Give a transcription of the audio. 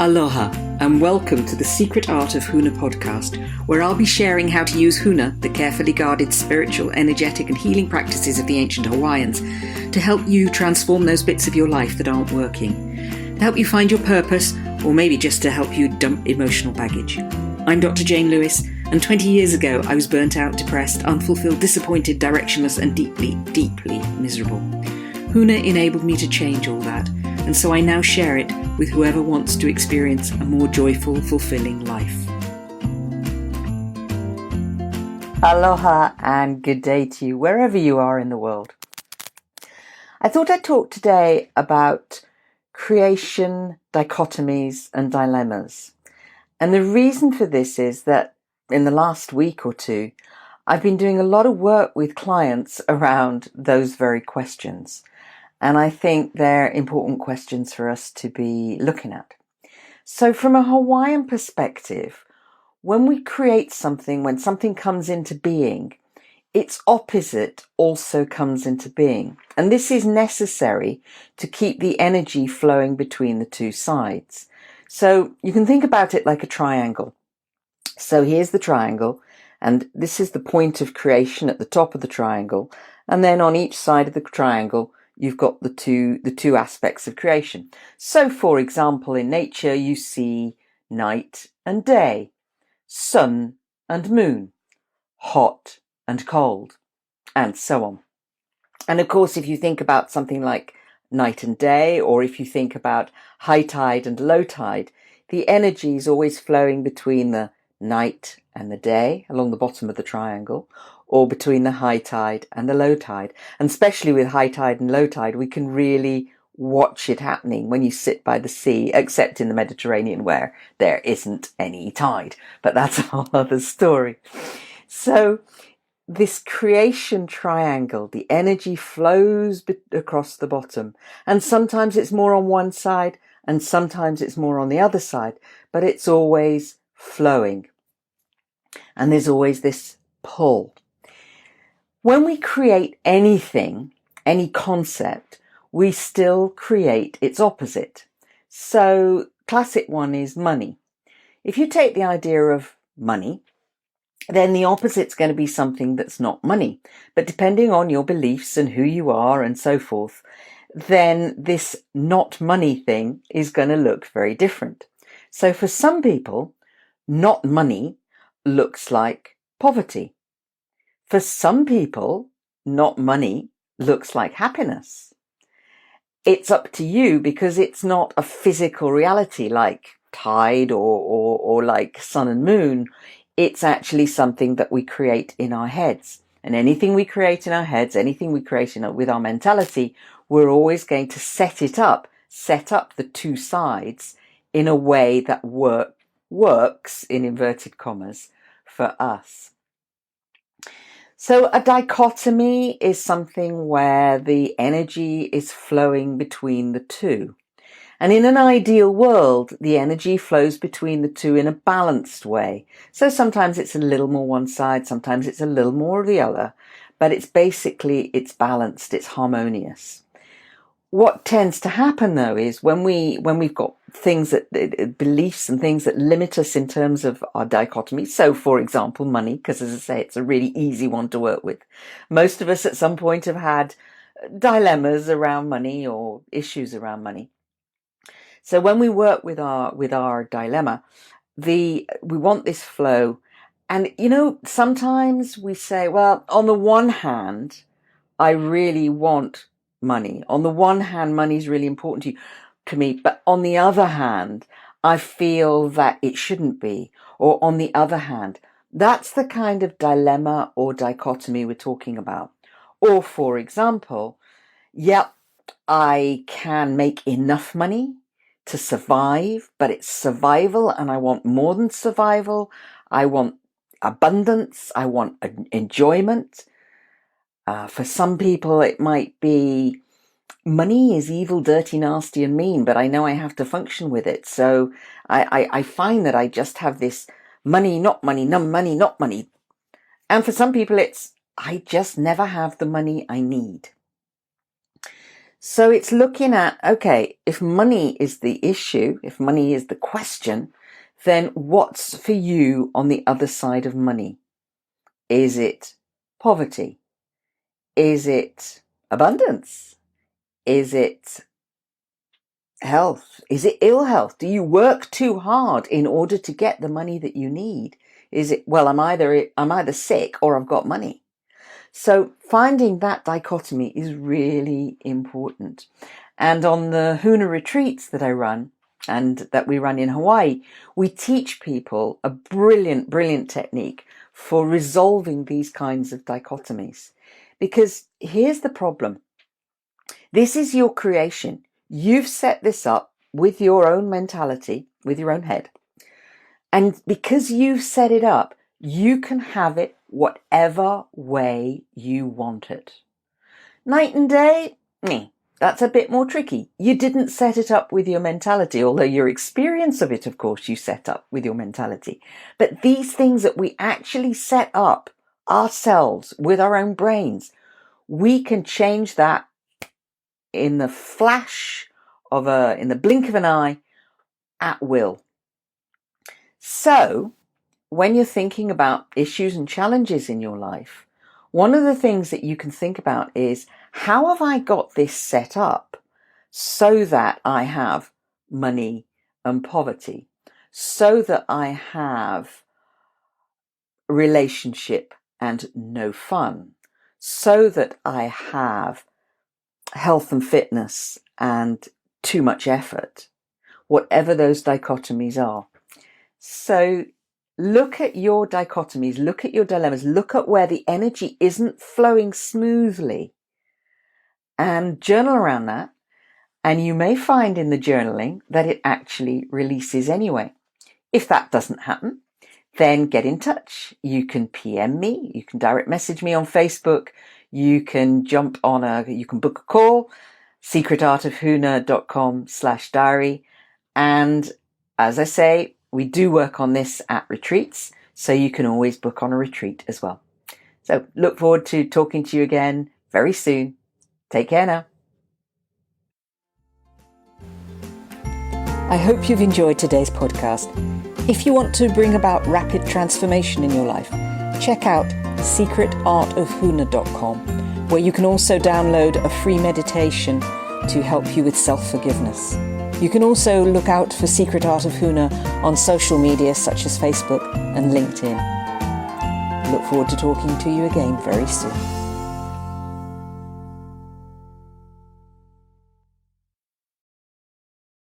Aloha, and welcome to the Secret Art of Huna podcast, where I'll be sharing how to use Huna, the carefully guarded spiritual, energetic and healing practices of the ancient Hawaiians, to help you transform those bits of your life that aren't working, to help you find your purpose, or maybe just to help you dump emotional baggage. I'm Dr. Jane Lewis, and 20 years ago I was burnt out, depressed, unfulfilled, disappointed, directionless and deeply, deeply miserable. Huna enabled me to change all that, and so I now share it with whoever wants to experience a more joyful, fulfilling life. Aloha and good day to you, wherever you are in the world. I thought I'd talk today about creation, dichotomies and dilemmas. And the reason for this is that in the last week or two, I've been doing a lot of work with clients around those very questions. And I think they're important questions for us to be looking at. So from a Hawaiian perspective, when we create something, when something comes into being, its opposite also comes into being. And this is necessary to keep the energy flowing between the two sides. So you can think about it like a triangle. So here's the triangle, and this is the point of creation at the top of the triangle. And then on each side of the triangle, you've got the two aspects of creation. So, for example, in nature, you see night and day, sun and moon, hot and cold, and so on. And of course, if you think about something like night and day, or if you think about high tide and low tide, the energy is always flowing between the night and the day along the bottom of the triangle, or between the high tide and the low tide. And especially with high tide and low tide, we can really watch it happening when you sit by the sea, except in the Mediterranean where there isn't any tide. But that's a whole other story. So this creation triangle, the energy flows across the bottom. And sometimes it's more on one side and sometimes it's more on the other side, but it's always flowing. And there's always this pull. When we create anything, any concept, we still create its opposite. So, classic one is money. If you take the idea of money, then the opposite's going to be something that's not money. But depending on your beliefs and who you are and so forth, then this not money thing is going to look very different. So for some people, not money looks like poverty. For some people, not money looks like happiness. It's up to you because it's not a physical reality like tide or like sun and moon. It's actually something that we create in our heads. And anything we create in our heads, anything we create with our mentality, we're always going to set up the two sides in a way that works, in inverted commas, for us. So a dichotomy is something where the energy is flowing between the two. And in an ideal world, the energy flows between the two in a balanced way. So sometimes it's a little more one side, sometimes it's a little more the other, but it's balanced, it's harmonious. What tends to happen though is when we've got things beliefs and things that limit us in terms of our dichotomy. So for example, money, because as I say, it's a really easy one to work with. Most of us at some point have had dilemmas around money or issues around money. So when we work with our dilemma, we want this flow. And sometimes we say, well, on the one hand, I really want money. On the one hand, money is really important to me, but on the other hand, I feel that it shouldn't be. Or on the other hand, that's the kind of dilemma or dichotomy we're talking about. Or for example, I can make enough money to survive, but it's survival and I want more than survival. I want abundance. I want enjoyment. For some people, it might be money is evil, dirty, nasty, and mean, but I know I have to function with it. So I find that I just have this money, not money, no money, not money. And for some people, it's I just never have the money I need. So it's looking at, okay, if money is the issue, if money is the question, then what's for you on the other side of money? Is it poverty? Is it abundance? Is it health? Is it ill health? Do you work too hard in order to get the money that you need? Is it, well, I'm either sick or I've got money. So finding that dichotomy is really important. And on the Huna retreats that I run and that we run in Hawaii, we teach people a brilliant, brilliant technique for resolving these kinds of dichotomies. Because here's the problem. This is your creation. You've set this up with your own mentality, with your own head. And because you've set it up, you can have it whatever way you want it. Night and day, that's a bit more tricky. You didn't set it up with your mentality, although your experience of it, of course, you set up with your mentality. But these things that we actually set up ourselves with our own brains, we can change that in the flash of in the blink of an eye at will. So when you're thinking about issues and challenges in your life, one of the things that you can think about is, how have I got this set up so that I have money and poverty, so that I have relationship and no fun, so that I have health and fitness and too much effort, whatever those dichotomies are. So look at your dichotomies, look at your dilemmas, look at where the energy isn't flowing smoothly and journal around that. And you may find in the journaling that it actually releases anyway. If that doesn't happen, then get in touch. You can PM me, you can direct message me on Facebook, you can you can book a call, secretartofhuna.com/diary. And as I say, we do work on this at retreats, so you can always book on a retreat as well. So look forward to talking to you again very soon. Take care now. I hope you've enjoyed today's podcast. If you want to bring about rapid transformation in your life, check out secretartofhuna.com, where you can also download a free meditation to help you with self-forgiveness. You can also look out for Secret Art of Huna on social media such as Facebook and LinkedIn. Look forward to talking to you again very soon.